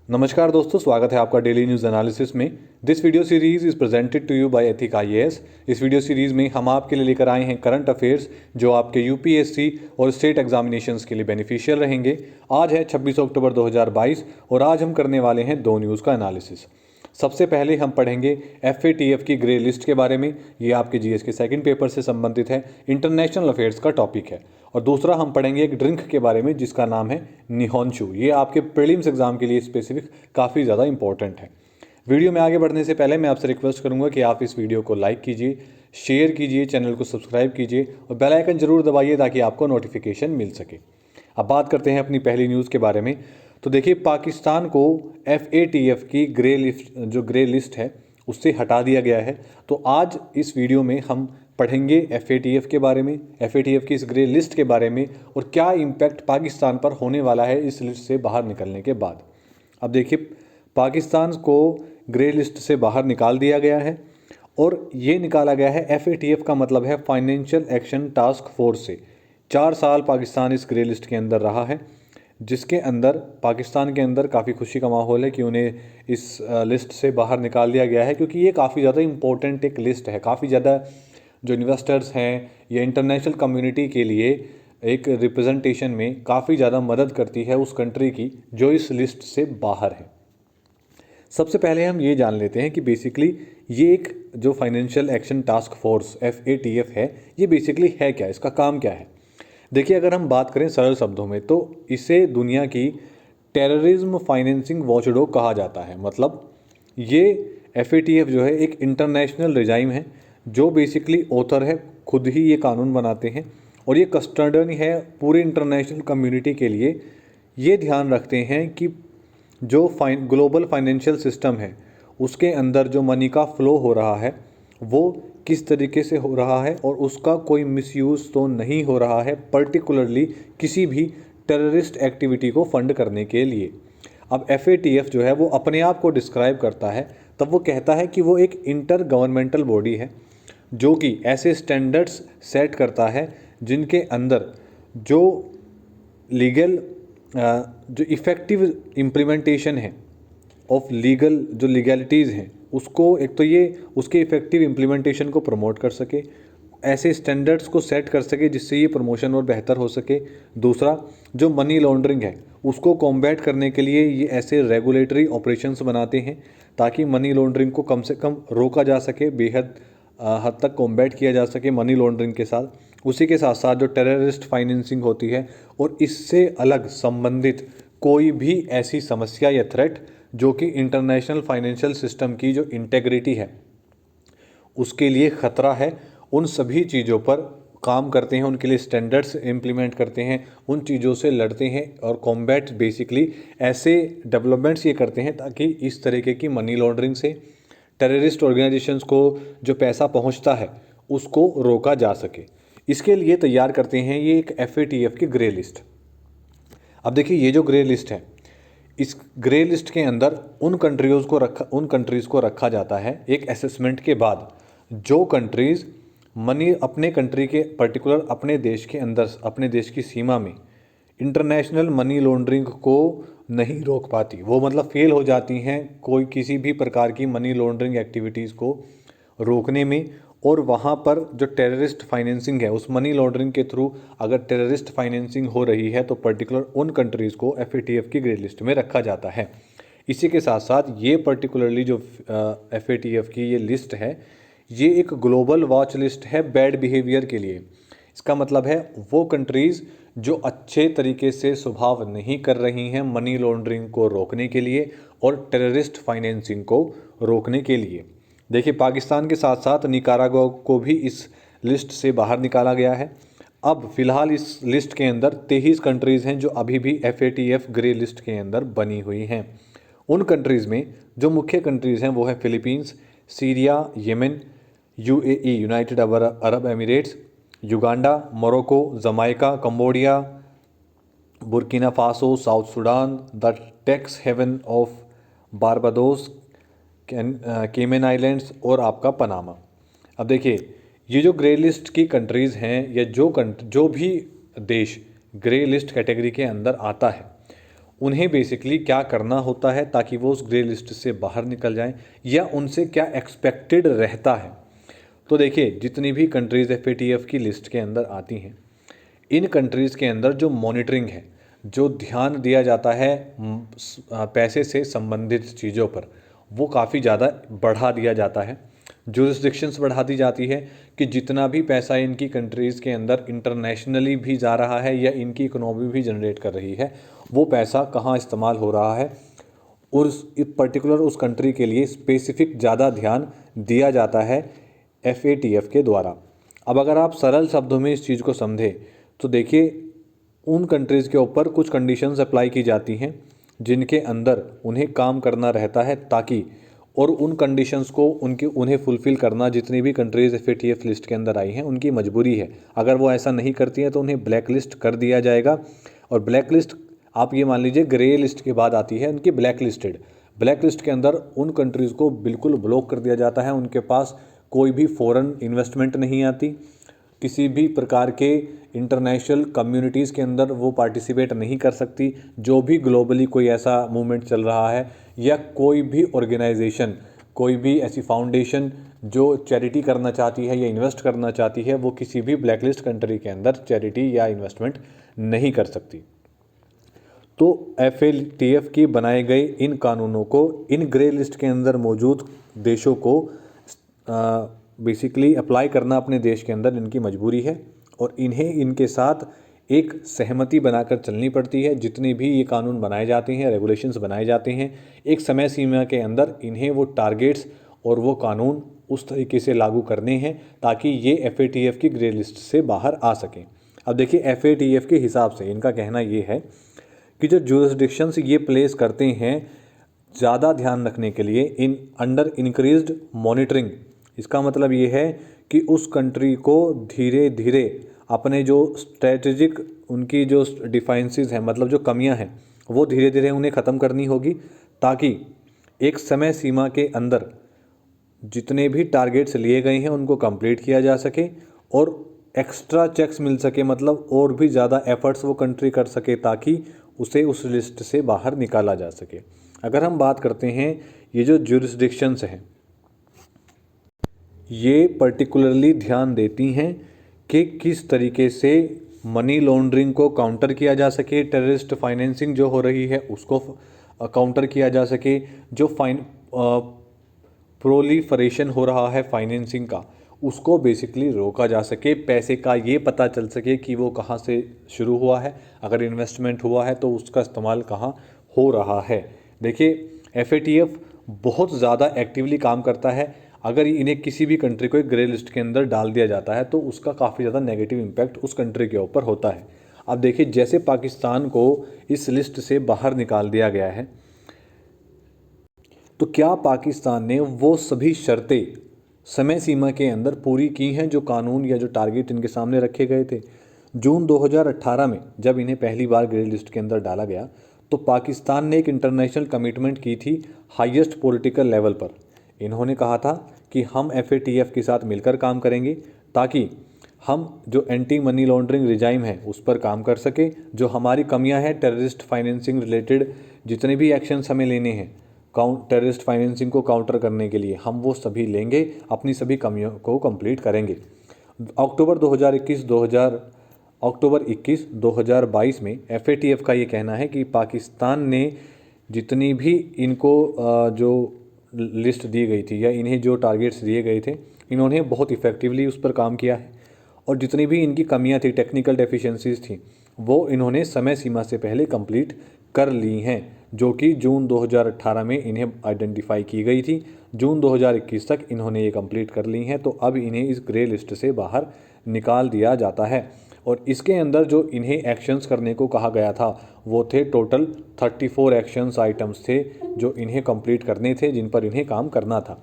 नमस्कार दोस्तों, स्वागत है आपका डेली न्यूज़ एनालिसिस में। This video series is presented to you by ethic IAS. इस वीडियो सीरीज़ में हम आपके लिए लेकर आए हैं करंट अफेयर्स जो आपके यूपीएससी और स्टेट एग्जामिनेशंस के लिए बेनिफिशियल रहेंगे। आज है 26 अक्टूबर 2022 और आज हम करने वाले हैं दो न्यूज़ का एनालिसिस। सबसे पहले हम पढ़ेंगे एफएटीएफ की ग्रे लिस्ट के बारे में। ये आपके जीएस के सेकंड पेपर से संबंधित है, इंटरनेशनल अफेयर्स का टॉपिक है। और दूसरा हम पढ़ेंगे एक ड्रिंक के बारे में जिसका नाम है निहोंशु। ये आपके प्रीलिम्स एग्जाम के लिए स्पेसिफिक काफ़ी ज़्यादा इंपॉर्टेंट है। वीडियो में आगे बढ़ने से पहले मैं आपसे रिक्वेस्ट करूंगा कि आप इस वीडियो को लाइक कीजिए, शेयर कीजिए, चैनल को सब्सक्राइब कीजिए और बेल आइकन जरूर दबाइए ताकि आपको नोटिफिकेशन मिल सके। अब बात करते हैं अपनी पहली न्यूज़ के बारे में। तो देखिए, पाकिस्तान को एफएटीएफ की ग्रे लिस्ट है उससे हटा दिया गया है। तो आज इस वीडियो में हम पढ़ेंगे एफएटीएफ के बारे में, एफएटीएफ की इस ग्रे लिस्ट के बारे में और क्या इम्पैक्ट पाकिस्तान पर होने वाला है इस लिस्ट से बाहर निकलने के बाद। अब देखिए, पाकिस्तान को ग्रे लिस्ट से बाहर निकाल दिया गया है और ये निकाला गया है, एफएटीएफ का मतलब है फाइनेंशियल एक्शन टास्क फोर्स से। 4 साल पाकिस्तान इस ग्रे लिस्ट के अंदर रहा है, जिसके अंदर पाकिस्तान के अंदर काफ़ी खुशी का माहौल है कि उन्हें इस लिस्ट से बाहर निकाल दिया गया है, क्योंकि ये काफ़ी ज़्यादा इंपॉर्टेंट एक लिस्ट है। काफ़ी ज़्यादा जो इन्वेस्टर्स हैं या इंटरनेशनल कम्युनिटी के लिए एक रिप्रेजेंटेशन में काफ़ी ज़्यादा मदद करती है उस कंट्री की जो इस लिस्ट से बाहर है। सबसे पहले हम ये जान लेते हैं कि बेसिकली ये एक जो financial action task force FATF है, ये बेसिकली है क्या, इसका काम क्या है। देखिए, अगर हम बात करें सरल शब्दों में तो इसे दुनिया की टेररिज्म फाइनेंसिंग वॉचडॉग कहा जाता है। मतलब ये एफएटीएफ जो है एक इंटरनेशनल रिजाइम है जो बेसिकली ऑथर है, खुद ही ये कानून बनाते हैं और ये कस्टर्डन है पूरे इंटरनेशनल कम्युनिटी के लिए। ये ध्यान रखते हैं कि जो ग्लोबल फाइनेंशियल सिस्टम है उसके अंदर जो मनी का फ्लो हो रहा है वो किस तरीके से हो रहा है और उसका कोई मिसयूज़ तो नहीं हो रहा है, पर्टिकुलरली किसी भी टेररिस्ट एक्टिविटी को फंड करने के लिए। अब एफएटीएफ जो है वो अपने आप को डिस्क्राइब करता है, तब वो कहता है कि वो एक इंटर गवर्नमेंटल बॉडी है जो कि ऐसे स्टैंडर्ड्स सेट करता है जिनके अंदर जो लीगल जो इफ़ेक्टिव इम्प्लीमेंटेशन है ऑफ लीगल जो लीगैलिटीज़ हैं उसको, एक तो ये उसके इफ़ेक्टिव इम्प्लीमेंटेशन को प्रमोट कर सके, ऐसे स्टैंडर्ड्स को सेट कर सके जिससे ये प्रमोशन और बेहतर हो सके। दूसरा, जो मनी लॉन्ड्रिंग है उसको कॉम्बैट करने के लिए ये ऐसे रेगुलेटरी ऑपरेशंस बनाते हैं ताकि मनी लॉन्ड्रिंग को कम से कम रोका जा सके, बेहद हद तक कॉम्बैट किया जा सके मनी लॉन्ड्रिंग के साथ। उसी के साथ साथ जो टेररिस्ट फाइनेंसिंग होती है और इससे अलग संबंधित कोई भी ऐसी समस्या या थ्रेट जो कि इंटरनेशनल फाइनेंशियल सिस्टम की जो इंटेग्रिटी है उसके लिए ख़तरा है, उन सभी चीज़ों पर काम करते हैं, उनके लिए स्टैंडर्ड्स इम्प्लीमेंट करते हैं, उन चीज़ों से लड़ते हैं और कॉम्बैट बेसिकली ऐसे डेवलपमेंट्स ये करते हैं ताकि इस तरीके की मनी लॉन्ड्रिंग से टेररिस्ट ऑर्गेनाइजेशंस को जो पैसा पहुंचता है उसको रोका जा सके। इसके लिए तैयार करते हैं ये एक एफएटीएफ की ग्रे लिस्ट। अब देखिए, ये जो ग्रे लिस्ट है, इस ग्रे लिस्ट के अंदर उन कंट्रीज़ को रखा जाता है एक असेसमेंट के बाद जो कंट्रीज़ मनी अपने कंट्री के पर्टिकुलर अपने देश के अंदर, अपने देश की सीमा में इंटरनेशनल मनी लॉन्ड्रिंग को नहीं रोक पाती, वो मतलब फेल हो जाती हैं कोई किसी भी प्रकार की मनी लॉन्ड्रिंग एक्टिविटीज़ को रोकने में। और वहाँ पर जो टेररिस्ट फाइनेंसिंग है, उस मनी लॉन्ड्रिंग के थ्रू अगर टेररिस्ट फाइनेंसिंग हो रही है तो पर्टिकुलर उन कंट्रीज़ को एफएटीएफ की ग्रे लिस्ट में रखा जाता है। इसी के साथ साथ ये पर्टिकुलरली जो एफएटीएफ की ये लिस्ट है, ये एक ग्लोबल वॉच लिस्ट है बैड बिहेवियर के लिए। इसका मतलब है वो कंट्रीज़ जो अच्छे तरीके से स्वभाव नहीं कर रही हैं मनी लॉन्ड्रिंग को रोकने के लिए और टेररिस्ट फाइनेंसिंग को रोकने के लिए। देखिए, पाकिस्तान के साथ साथ निकारागुआ को भी इस लिस्ट से बाहर निकाला गया है। अब फिलहाल इस लिस्ट के अंदर 23 कंट्रीज़ हैं जो अभी भी एफएटीएफ ग्रे लिस्ट के अंदर बनी हुई हैं। उन कंट्रीज़ में जो मुख्य कंट्रीज़ हैं वो है Philippines, Syria, Yemen, UAE United Arab Emirates, Uganda, Morocco, Jamaica, Cambodia, Burkina Faso, South Sudan, the tax haven of Barbados, Cayman Islands और आपका पनामा। अब देखिए, ये जो ग्रे लिस्ट की कंट्रीज़ हैं या जो भी देश ग्रे लिस्ट कैटेगरी के अंदर आता है उन्हें बेसिकली क्या करना होता है ताकि वो उस ग्रे लिस्ट से बाहर निकल जाएं, या उनसे क्या एक्सपेक्टेड रहता है। तो देखिए, जितनी भी कंट्रीज़ FATF की लिस्ट के अंदर आती हैं, इन कंट्रीज़ के अंदर जो मॉनिटरिंग है, जो ध्यान दिया जाता है पैसे से संबंधित चीज़ों पर, वो काफ़ी ज़्यादा बढ़ा दिया जाता है। जुरिस्डिक्शंस बढ़ा दी जाती है कि जितना भी पैसा इनकी कंट्रीज़ के अंदर इंटरनेशनली भी जा रहा है या इनकी इकोनॉमी भी जनरेट कर रही है, वो पैसा कहाँ इस्तेमाल हो रहा है, और उस पर्टिकुलर उस कंट्री के लिए स्पेसिफिक ज़्यादा ध्यान दिया जाता है FATF के द्वारा। अब अगर आप सरल शब्दों में इस चीज़ को समझें तो देखिए, उन कंट्रीज़ के ऊपर कुछ कंडीशंस अप्लाई की जाती हैं जिनके अंदर उन्हें काम करना रहता है, ताकि और उन कंडीशंस को उन्हें फुलफ़िल करना जितनी भी कंट्रीज़ FATF लिस्ट के अंदर आई हैं उनकी मजबूरी है। अगर वो ऐसा नहीं करती हैं तो उन्हें ब्लैक लिस्ट कर दिया जाएगा। और ब्लैक लिस्ट, आप ये मान लीजिए, ग्रे लिस्ट के बाद आती है उनकी ब्लैक लिस्टेड। ब्लैक लिस्ट के अंदर उन कंट्रीज़ को बिल्कुल ब्लॉक कर दिया जाता है, उनके पास कोई भी फॉरेन इन्वेस्टमेंट नहीं आती, किसी भी प्रकार के इंटरनेशनल कम्युनिटीज़ के अंदर वो पार्टिसिपेट नहीं कर सकती। जो भी ग्लोबली कोई ऐसा मूवमेंट चल रहा है या कोई भी ऑर्गेनाइजेशन, कोई भी ऐसी फाउंडेशन जो चैरिटी करना चाहती है या इन्वेस्ट करना चाहती है, वो किसी भी ब्लैकलिस्ट कंट्री के अंदर चैरिटी या इन्वेस्टमेंट नहीं कर सकती। तो FATF की बनाए गए इन कानूनों को इन ग्रे लिस्ट के अंदर मौजूद देशों को बेसिकली अप्लाई करना अपने देश के अंदर इनकी मजबूरी है, और इन्हें इनके साथ एक सहमति बनाकर चलनी पड़ती है। जितने भी ये कानून बनाए जाते हैं, रेगुलेशंस बनाए जाते हैं, एक समय सीमा के अंदर इन्हें वो टारगेट्स और वो कानून उस तरीके से लागू करने हैं ताकि ये FATF की ग्रे लिस्ट से बाहर आ सकें। अब देखिए, FATF के हिसाब से इनका कहना ये है कि जो जुरिस्डिक्शंस ये प्लेस करते हैं ज़्यादा ध्यान रखने के लिए इन अंडर इंक्रीज्ड मॉनिटरिंग, इसका मतलब ये है कि उस कंट्री को धीरे धीरे अपने जो स्ट्रेटजिक उनकी जो डिफाइंसेस हैं, मतलब जो कमियां हैं, वो धीरे धीरे उन्हें ख़त्म करनी होगी, ताकि एक समय सीमा के अंदर जितने भी टारगेट्स लिए गए हैं उनको कंप्लीट किया जा सके और एक्स्ट्रा चेक्स मिल सके, मतलब और भी ज़्यादा एफर्ट्स वो कंट्री कर सके ताकि उसे उस लिस्ट से बाहर निकाला जा सके। अगर हम बात करते हैं, ये जो जुरिस्डिक्शंस हैं ये पर्टिकुलरली ध्यान देती हैं कि किस तरीके से मनी लॉन्ड्रिंग को काउंटर किया जा सके, टेररिस्ट फाइनेंसिंग जो हो रही है उसको काउंटर किया जा सके, जो प्रोलिफरेशन हो रहा है फाइनेंसिंग का उसको बेसिकली रोका जा सके, पैसे का ये पता चल सके कि वो कहाँ से शुरू हुआ है, अगर इन्वेस्टमेंट हुआ है तो उसका इस्तेमाल कहाँ हो रहा है। देखिए, FATF बहुत ज़्यादा एक्टिवली काम करता है। अगर इन्हें किसी भी कंट्री को एक ग्रे लिस्ट के अंदर डाल दिया जाता है तो उसका काफ़ी ज़्यादा नेगेटिव इम्पैक्ट उस कंट्री के ऊपर होता है। अब देखिए, जैसे पाकिस्तान को इस लिस्ट से बाहर निकाल दिया गया है, तो क्या पाकिस्तान ने वो सभी शर्तें समय सीमा के अंदर पूरी की हैं जो कानून या जो टारगेट इनके सामने रखे गए थे। जून 2018 में जब इन्हें पहली बार ग्रे लिस्ट के अंदर डाला गया तो पाकिस्तान ने एक इंटरनेशनल कमिटमेंट की थी हाईएस्ट पॉलिटिकल लेवल पर। इन्होंने कहा था कि हम FATF के साथ मिलकर काम करेंगे ताकि हम जो एंटी मनी लॉन्ड्रिंग रिजाइम है उस पर काम कर सके, जो हमारी कमियां हैं टेररिस्ट फाइनेंसिंग रिलेटेड जितने भी एक्शंस हमें लेने हैं टेररिस्ट फाइनेंसिंग को काउंटर करने के लिए, हम वो सभी लेंगे, अपनी सभी कमियों को कंप्लीट करेंगे। अक्टूबर 21 2022 में FATF का ये कहना है कि पाकिस्तान ने जितनी भी इनको जो लिस्ट दी गई थी या इन्हें जो टारगेट्स दिए गए थे, इन्होंने बहुत इफ़ेक्टिवली उस पर काम किया है, और जितनी भी इनकी कमियां थी, टेक्निकल डेफिशिएंसीज थी, वो इन्होंने समय सीमा से पहले कंप्लीट कर ली हैं, जो कि जून 2018 में इन्हें आइडेंटिफाई की गई थी। जून 2021 तक इन्होंने ये कंप्लीट कर ली हैं, तो अब इन्हें इस ग्रे लिस्ट से बाहर निकाल दिया जाता है। और इसके अंदर जो इन्हें एक्शंस करने को कहा गया था वो थे टोटल 34 एक्शंस आइटम्स थे जो इन्हें कंप्लीट करने थे, जिन पर इन्हें काम करना था।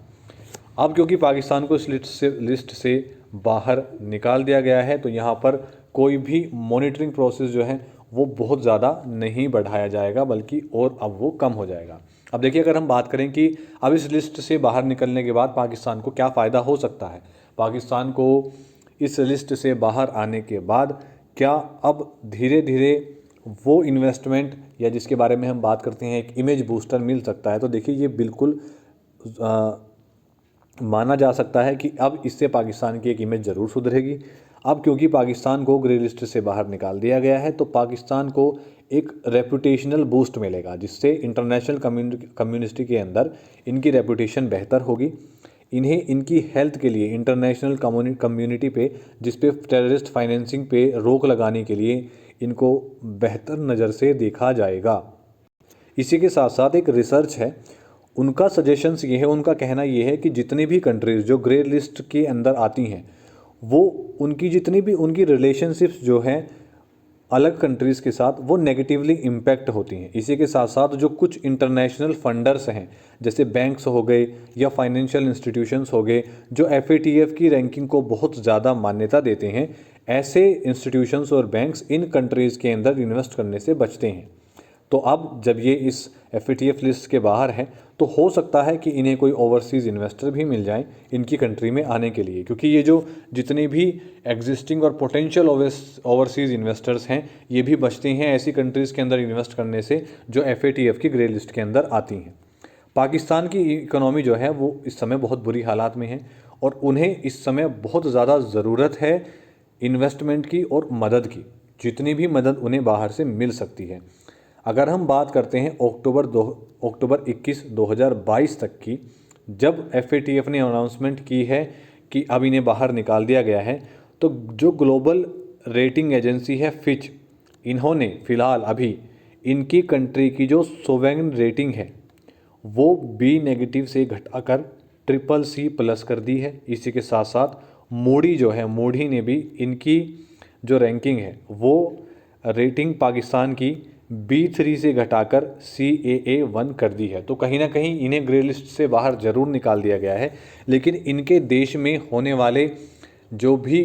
अब क्योंकि पाकिस्तान को इस लिस्ट से बाहर निकाल दिया गया है, तो यहाँ पर कोई भी मॉनिटरिंग प्रोसेस जो है वो बहुत ज़्यादा नहीं बढ़ाया जाएगा, बल्कि और अब वो कम हो जाएगा। अब देखिए, अगर हम बात करें कि अब इस लिस्ट से बाहर निकलने के बाद पाकिस्तान को क्या फ़ायदा हो सकता है, पाकिस्तान को इस लिस्ट से बाहर आने के बाद क्या अब धीरे धीरे वो इन्वेस्टमेंट या जिसके बारे में हम बात करते हैं एक इमेज बूस्टर मिल सकता है। तो देखिए ये बिल्कुल माना जा सकता है कि अब इससे पाकिस्तान की एक इमेज ज़रूर सुधरेगी। अब क्योंकि पाकिस्तान को ग्रे लिस्ट से बाहर निकाल दिया गया है तो पाकिस्तान को एक रेपुटेशनल बूस्ट मिलेगा, जिससे इंटरनेशनल कम्युनिटी के अंदर इनकी रेपुटेशन बेहतर होगी। इन्हें इनकी हेल्थ के लिए इंटरनेशनल कम्युनिटी पे, जिस पे टेररिस्ट फाइनेंसिंग पे रोक लगाने के लिए इनको बेहतर नज़र से देखा जाएगा। इसी के साथ साथ एक रिसर्च है, उनका सजेशंस ये है, उनका कहना ये है कि जितनी भी कंट्रीज़ जो ग्रे लिस्ट के अंदर आती हैं वो उनकी जितनी भी उनकी रिलेशनशिप्स जो हैं अलग कंट्रीज़ के साथ वो नेगेटिवली इम्पैक्ट होती हैं। इसी के साथ साथ जो कुछ इंटरनेशनल फंडर्स हैं जैसे बैंक्स हो गए या फाइनेंशियल इंस्टीट्यूशंस हो गए जो FATF की रैंकिंग को बहुत ज़्यादा मान्यता देते हैं, ऐसे इंस्टीट्यूशंस और बैंक्स इन कंट्रीज़ के अंदर इन्वेस्ट करने से बचते हैं। तो अब जब ये इस FATF लिस्ट के बाहर है तो हो सकता है कि इन्हें कोई ओवरसीज़ इन्वेस्टर भी मिल जाए इनकी कंट्री में आने के लिए, क्योंकि ये जो जितने भी एग्जिस्टिंग और पोटेंशियल ओवरसीज़ इन्वेस्टर्स हैं ये भी बचते हैं ऐसी कंट्रीज़ के अंदर इन्वेस्ट करने से जो FATF की ग्रे लिस्ट के अंदर आती हैं। पाकिस्तान की इकोनॉमी जो है वो इस समय बहुत बुरी हालात में है और उन्हें इस समय बहुत ज़्यादा ज़रूरत है इन्वेस्टमेंट की और मदद की, जितनी भी मदद उन्हें बाहर से मिल सकती है। अगर हम बात करते हैं अक्टूबर 21, 2022 तक की, जब FATF ने अनाउंसमेंट की है कि अब इन्हें बाहर निकाल दिया गया है, तो जो ग्लोबल रेटिंग एजेंसी है फिच, इन्होंने फ़िलहाल अभी इनकी कंट्री की जो सोवेरेन रेटिंग है वो B- से घटाकर CCC+ कर दी है। इसी के साथ साथ मूडी जो है, मूडी ने भी इनकी जो रैंकिंग है वो रेटिंग पाकिस्तान की B3 से घटाकर CAA1 कर दी है। तो कहीं ना कहीं इन्हें ग्रे लिस्ट से बाहर ज़रूर निकाल दिया गया है, लेकिन इनके देश में होने वाले जो भी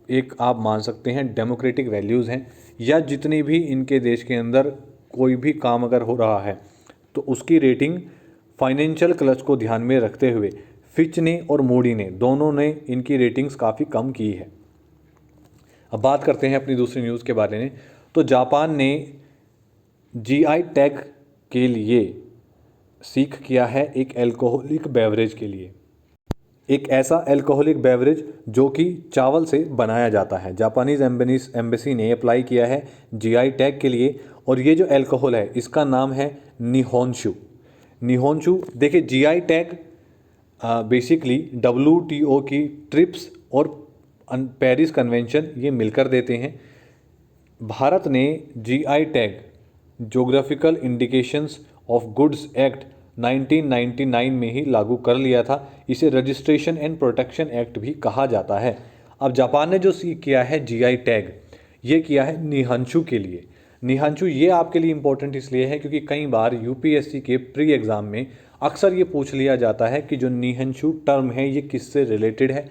एक आप मान सकते हैं डेमोक्रेटिक वैल्यूज़ हैं या जितनी भी इनके देश के अंदर कोई भी काम अगर हो रहा है तो उसकी रेटिंग फाइनेंशियल क्लच को ध्यान में रखते हुए फिच ने और मूडी ने दोनों ने इनकी रेटिंग्स काफ़ी कम की है। अब बात करते हैं अपनी दूसरी न्यूज़ के बारे में। तो जापान ने GI टैग के लिए सीख किया है एक अल्कोहलिक बेवरेज के लिए, एक ऐसा अल्कोहलिक बेवरेज जो कि चावल से बनाया जाता है। जापानीज़ एम्बेसी ने अप्लाई किया है GI टैग के लिए और ये जो अल्कोहल है इसका नाम है निहोंशु। निहोंशु देखिए GI टैग बेसिकली WTO की ट्रिप्स और पेरिस कन्वेंशन ये मिलकर देते हैं। भारत ने GI tag geographical indications of goods act 1999 में ही लागू कर लिया था। इसे रजिस्ट्रेशन एंड प्रोटेक्शन एक्ट भी कहा जाता है। अब जापान ने जो किया है GI टैग, ये किया है निहांशु के लिए। निहांशु ये आपके लिए इम्पोर्टेंट इसलिए है क्योंकि कई बार UPSC के प्री एग्ज़ाम में अक्सर ये पूछ लिया जाता है कि जो निहांशु टर्म है ये किससे रिलेटेड है।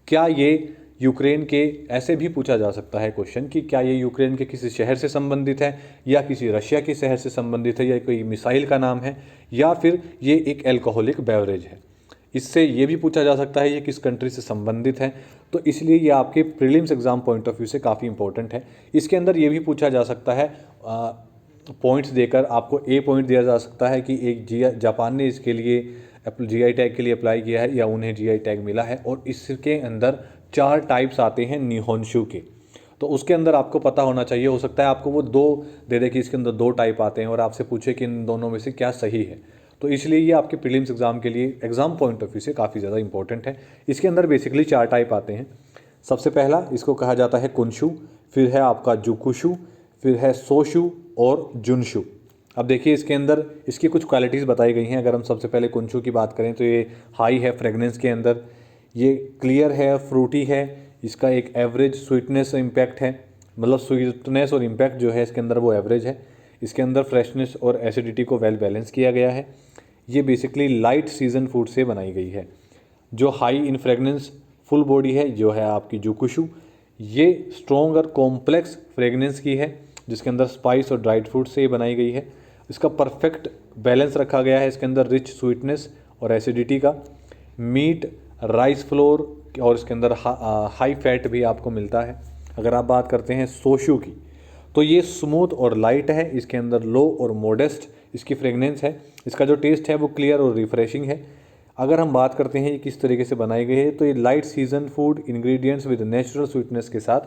क्या ये यूक्रेन के, ऐसे भी पूछा जा सकता है क्वेश्चन कि क्या ये यूक्रेन के किसी शहर से संबंधित है या किसी रशिया के शहर से संबंधित है या कोई मिसाइल का नाम है या फिर ये एक अल्कोहलिक बेवरेज है। इससे ये भी पूछा जा सकता है ये किस कंट्री से संबंधित है। तो इसलिए ये आपके prelims exam point of view से काफ़ी इंपॉर्टेंट है। इसके अंदर ये भी पूछा जा सकता है, पॉइंट्स देकर आपको A पॉइंट दिया जा सकता है कि एक जापान ने इसके लिए GI टैग के लिए अप्लाई किया है या उन्हें GI टैग मिला है। और इसके अंदर 4 टाइप्स आते हैं निहोंशु के, तो उसके अंदर आपको पता होना चाहिए। हो सकता है आपको वो 2 दे दे कि इसके अंदर 2 टाइप आते हैं और आपसे पूछे कि इन दोनों में से क्या सही है। तो इसलिए ये आपके प्रीलिम्स एग्ज़ाम के लिए एग्ज़ाम पॉइंट ऑफ व्यू से काफ़ी ज़्यादा इंपॉर्टेंट है। इसके अंदर बेसिकली 4 टाइप आते हैं। सबसे पहला इसको कहा जाता है कुनशु, फिर है आपका जुकुशु, फिर है सोशु और जुनशु। अब देखिए इसके अंदर इसकी कुछ क्वालिटीज़ बताई गई हैं। अगर हम सबसे पहले कुनशु की बात करें तो ये हाई है फ्रेगनेंस के अंदर, ये क्लियर है, फ्रूटी है, इसका एक एवरेज स्वीटनेस इम्पैक्ट है, मतलब स्वीटनेस और इम्पैक्ट जो है इसके अंदर वो एवरेज है। इसके अंदर फ्रेशनेस और एसिडिटी को वेल बैलेंस किया गया है। ये बेसिकली लाइट सीजन फूड से बनाई गई है। जो high in fragrance full body है जो है आपकी जुकुशु, ये स्ट्रॉन्ग और कॉम्प्लेक्स फ्रेगनेंस की है जिसके अंदर स्पाइस और ड्राइड फ्रूट से बनाई गई है। इसका परफेक्ट बैलेंस रखा गया है इसके अंदर रिच स्वीटनेस और एसिडिटी का। मीट, राइस फ्लोर और इसके अंदर हाई फैट भी आपको मिलता है। अगर आप बात करते हैं सोशु की, तो ये स्मूथ और लाइट है, इसके अंदर लो और मॉडेस्ट इसकी फ्रेगनेंस है। इसका जो टेस्ट है वो क्लियर और रिफ्रेशिंग है। अगर हम बात करते हैं ये किस तरीके से बनाई गई है, तो ये light season food ingredients with natural sweetness के साथ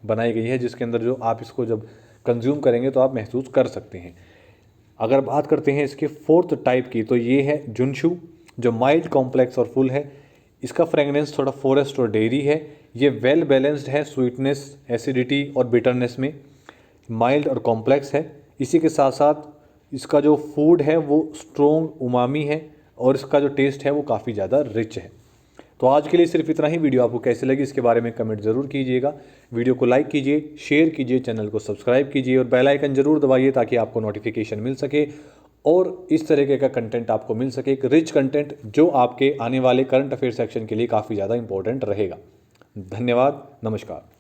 बनाई गई है, जिसके अंदर जो आप इसको जब कंज्यूम करेंगे तो आप महसूस कर सकते हैं। अगर बात करते हैं इसके फोर्थ टाइप की, तो ये है जुनशू, जो माइल्ड कॉम्प्लेक्स और फुल है। इसका फ्रेगनेंस थोड़ा फॉरेस्ट और डेयरी है। ये वेल बैलेंस्ड है स्वीटनेस, एसिडिटी और बिटरनेस में, माइल्ड और कॉम्प्लेक्स है। इसी के साथ साथ इसका जो फूड है वो स्ट्रॉन्ग उमामी है और इसका जो टेस्ट है वो काफ़ी ज़्यादा रिच है। तो आज के लिए सिर्फ इतना ही। वीडियो आपको कैसे लगी इसके बारे में कमेंट ज़रूर कीजिएगा। वीडियो को लाइक कीजिए, शेयर कीजिए, चैनल को सब्सक्राइब कीजिए और बेल आइकन जरूर दबाइए ताकि आपको नोटिफिकेशन मिल सके और इस तरीके का कंटेंट आपको मिल सके, एक रिच कंटेंट जो आपके आने वाले करंट अफेयर सेक्शन के लिए काफ़ी ज़्यादा इंपॉर्टेंट रहेगा। धन्यवाद, नमस्कार।